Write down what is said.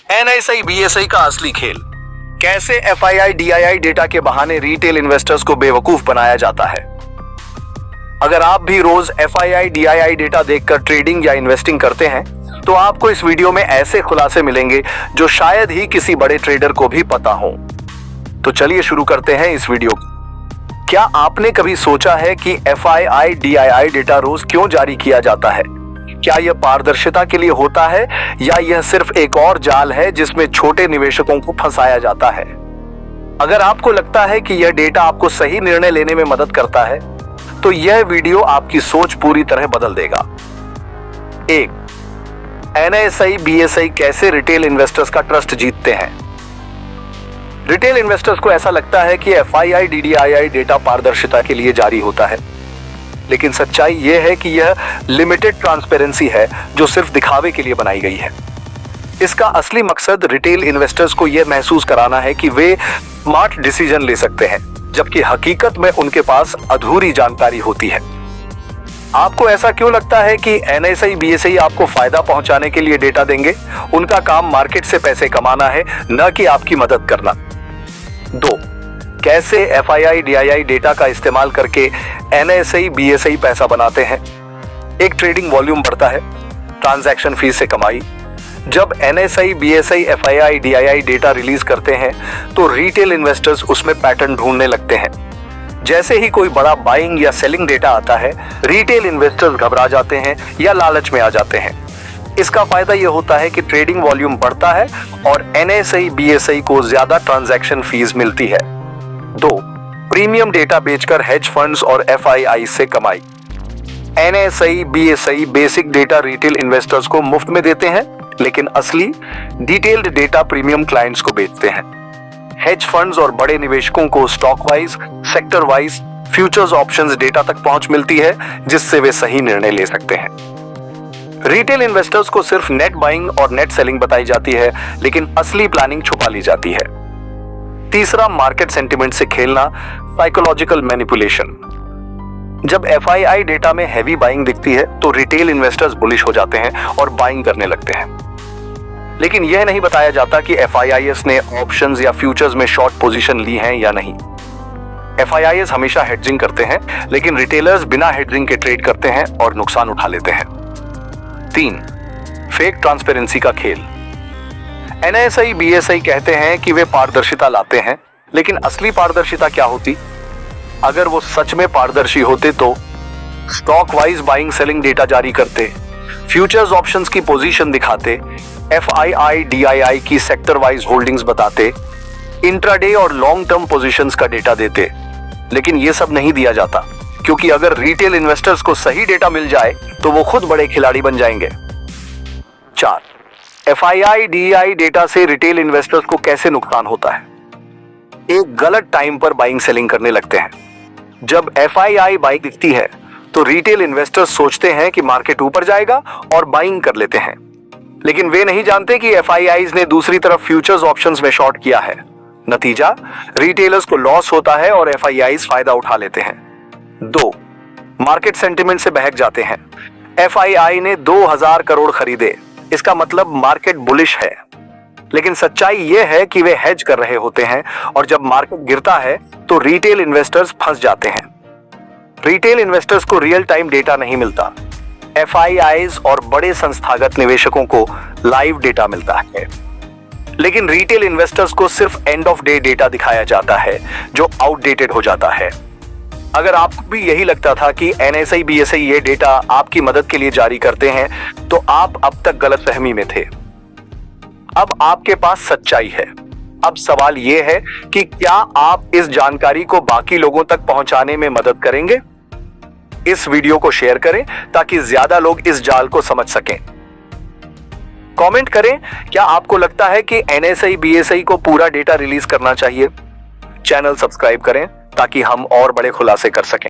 NSI BSI का असली खेल, कैसे एफआईआई डीआईआई डेटा के बहाने रिटेल इन्वेस्टर्स को बेवकूफ बनाया जाता है। अगर आप भी रोज एफआईआई डीआईआई डेटा देखकर ट्रेडिंग या इन्वेस्टिंग करते हैं तो आपको इस वीडियो में ऐसे खुलासे मिलेंगे जो शायद ही किसी बड़े ट्रेडर को भी पता हो। तो चलिए शुरू करते हैं इस वीडियो को। क्या आपने कभी सोचा है कि एफआईआई डीआईआई डेटा रोज क्यों जारी किया जाता है? क्या यह पारदर्शिता के लिए होता है या यह सिर्फ एक और जाल है जिसमें छोटे निवेशकों को फंसाया जाता है? अगर आपको लगता है कि यह डेटा आपको सही निर्णय लेने में मदद करता है तो यह वीडियो आपकी सोच पूरी तरह बदल देगा। 1. एनएसआई बीएसआई कैसे रिटेल इन्वेस्टर्स का ट्रस्ट जीतते हैं। रिटेल इन्वेस्टर्स को ऐसा लगता है कि एफआईआई डीआईआई डेटा पारदर्शिता के लिए जारी होता है, लेकिन सच्चाई यह है कि यह लिमिटेड ट्रांसपेरेंसी है जो सिर्फ दिखावे के लिए बनाई गई है। इसका असली मकसद रिटेल इन्वेस्टर्स को यह महसूस कराना है कि वे स्मार्ट डिसीजन ले सकते हैं, जबकि हकीकत में उनके पास अधूरी जानकारी होती है। आपको ऐसा क्यों लगता है कि एनएसआई बीएसआई आपको फायदा पहुंचाने के लिए डेटा देंगे? उनका काम मार्केट से पैसे कमाना है, न कि आपकी मदद करना। 2. कैसे एफआईआई डीआईआई डेटा का इस्तेमाल करके एनएसआई बीएसआई पैसा बनाते हैं। एक, ट्रेडिंग वॉल्यूम बढ़ता है, ट्रांजैक्शन फीस से कमाई। जब NSE BSE FII DII data release करते हैं तो रिटेल इन्वेस्टर्स उसमें पैटर्न ढूंढने लगते हैं। जैसे ही कोई बड़ा बाइंग या सेलिंग डेटा आता है, रिटेल इन्वेस्टर्स घबरा जाते हैं या लालच में आ जाते हैं। इसका फायदा यह होता है कि ट्रेडिंग वॉल्यूम बढ़ता है और एनएसआई बीएसआई को ज्यादा ट्रांजैक्शन फीस मिलती है। 2. प्रीमियम डेटा बेचकर हेज फंड्स और एफआईआई से कमाई। NSI BSI basic data retail investors को मुफ्त में देते हैं, लेकिन असली डिटेल्ड डेटा प्रीमियम क्लाइंट्स को बेचते हैं। हेज फंड्स और बड़े निवेशकों को stock wise, sector wise, futures options data तक पहुंच मिलती है जिससे वे सही निर्णय ले सकते हैं। रिटेल इन्वेस्टर्स को सिर्फ नेट बाइंग और नेट सेलिंग बताई जाती है, लेकिन असली प्लानिंग छुपा ली जाती है। 3. मार्केट सेंटिमेंट से खेलना, साइकोलॉजिकल मैनिपुलेशन। जब एफआईआई डेटा में हैवी बाइंग दिखती है तो रिटेल इन्वेस्टर्स बुलिश हो जाते हैं और बाइंग करने लगते हैं, लेकिन यह नहीं बताया जाता कि एफआईआईएस ने ऑप्शंस या फ्यूचर्स में शॉर्ट पोजीशन ली हैं या नहीं। एफआईआईएस हमेशा हेडजिंग करते हैं, लेकिन रिटेलर्स बिना हेडजिंग के ट्रेड करते हैं और नुकसान उठा लेते हैं। 3. फेक ट्रांसपेरेंसी का खेल। एनएसआई बीएसआई कहते हैं कि वे पारदर्शिता लाते हैं, लेकिन असली पारदर्शिता क्या होती? अगर वो सच में पारदर्शी होते तो stock wise buying selling data जारी करते, फ्यूचर्स ऑप्शंस की पोजीशन दिखाते, एफआईआई डीआईआई की सेक्टर वाइज होल्डिंग्स बताते, इंट्राडे और लॉन्ग टर्म पोजीशंस का डेटा देते। लेकिन ये सब नहीं दिया जाता, क्योंकि अगर रिटेल इन्वेस्टर्स को सही डेटा मिल जाए तो वो खुद बड़े खिलाड़ी बन जाएंगे। 4. एफआईआई डीआईआई डेटा से रिटेल इन्वेस्टर्स को कैसे नुकसान होता है। एक गलत टाइम पर बाइंग सेलिंग करने लगते हैं। जब एफआईआई बाइंग दिखती है तो रिटेल इन्वेस्टर्स सोचते हैं कि मार्केट ऊपर जाएगा और बाइंग कर लेते हैं, लेकिन वे नहीं जानते कि एफआईआईज ने दूसरी तरफ फ्यूचर्स ऑप्शंस में शॉर्ट किया है। नतीजा, रिटेलर्स को लॉस होता है और एफआईआईज फायदा उठा लेते हैं। 2. मार्केट सेंटिमेंट से बहक जाते हैं। एफआईआई ने 2000 करोड़ खरीदे, इसका मतलब मार्केट बुलिश है, लेकिन सच्चाई यह है कि वे हेज कर रहे होते हैं और जब मार्केट गिरता है तो रिटेल इन्वेस्टर्स फंस जाते हैं। रिटेल इन्वेस्टर्स को रियल टाइम डेटा नहीं मिलता, एफआईआईज और बड़े संस्थागत निवेशकों को लाइव डेटा मिलता है, लेकिन रिटेल इन्वेस्टर्स को सिर्फ एंड ऑफ डे डेटा दिखाया जाता है जो आउटडेटेड हो जाता है। अगर आपको भी यही लगता था कि एनएसआई बीएसआई ये डेटा आपकी मदद के लिए जारी करते हैं तो आप अब तक गलतफहमी में थे। अब आपके पास सच्चाई है। अब सवाल यह है कि क्या आप इस जानकारी को बाकी लोगों तक पहुंचाने में मदद करेंगे? इस वीडियो को शेयर करें ताकि ज्यादा लोग इस जाल को समझ सकें। कमेंट करें, क्या आपको लगता है कि एनएसआई बीएसआई को पूरा डेटा रिलीज करना चाहिए? चैनल सब्सक्राइब करें ताकि हम और बड़े खुलासे कर सकें।